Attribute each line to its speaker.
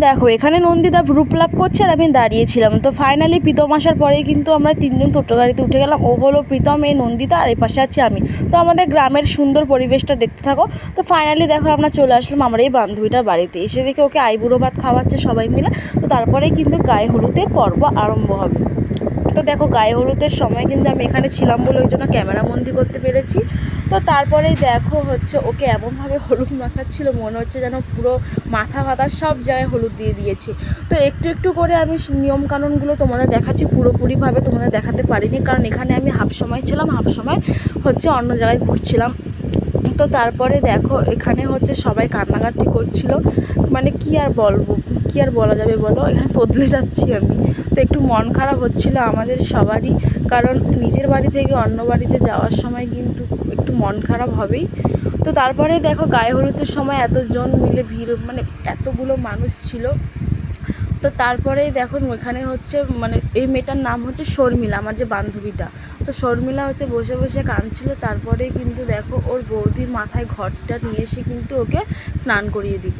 Speaker 1: দেখো এখানে নন্দিতা গ্রুপ লাভ করছে আর আমি দাঁড়িয়েছিলাম। তো ফাইনালি প্রীতম আসার পরেই কিন্তু আমরা তিনজন টোটো গাড়িতে উঠে গেলাম। ও হলো প্রীতম, এই নন্দিতা, আর এই পাশে আছি আমি। তো আমাদের গ্রামের সুন্দর পরিবেশটা দেখতে থাকো। তো ফাইনালি দেখো আমরা চলে আসলাম আমার এই বান্ধবীটার বাড়িতে। এসে দেখে ওকে আইবুড়ো ভাত খাওয়াচ্ছে সবাই মিলে। তো তারপরেই কিন্তু গায়ে হলুদের পর্ব আরম্ভ হবে। তো দেখো গায়ে হলুদের সময় কিন্তু আমি এখানে ছিলাম বলে ওই জন্য ক্যামেরাবন্দি করতে পেরেছি। তো তারপরেই দেখো হচ্ছে ওকে এমনভাবে হলুদ মাখাচ্ছিল, মনে হচ্ছে যেন পুরো মাথা ফাথা সব জায়গায় হলুদ দিয়ে দিয়েছি। তো একটু একটু করে আমি নিয়মকানুনগুলো তোমাদের দেখাচ্ছি, পুরোপুরিভাবে তোমাদের দেখাতে পারিনি, কারণ এখানে আমি হাফ সময় ছিলাম, হাফ সময় হচ্ছে অন্য জায়গায় ঘুরছিলাম। তো তারপরে দেখো এখানে হচ্ছে সবাই কান্নাকাটি করছিল, মানে কি আর বলবো, কি আর বলা যাবে বলো, এখানে তোদলে যাচ্ছি আমি। তো একটু মন খারাপ হচ্ছিল আমাদের সবারই, কারণ নিজের বাড়ি থেকে অন্য বাড়িতে যাওয়ার সময় কিন্তু একটু মন খারাপ হবেই। তো তারপরে দেখো গায়ে হলুদের সময় এতজন মিলে ভিড়, মানে এতগুলো মানুষ ছিল। তো তারপরেই দেখো এখানে হচ্ছে মানে এই মেয়েটার নাম হচ্ছে শর্মিলা, আমার যে বান্ধবীটা। তো শর্মিলা হচ্ছে বসে বসে কাঁদছিল। তারপরেই কিন্তু দেখো ওর বৌদির মাথায় ঘরটা নিয়ে এসে কিন্তু ওকে স্নান করিয়ে দিল।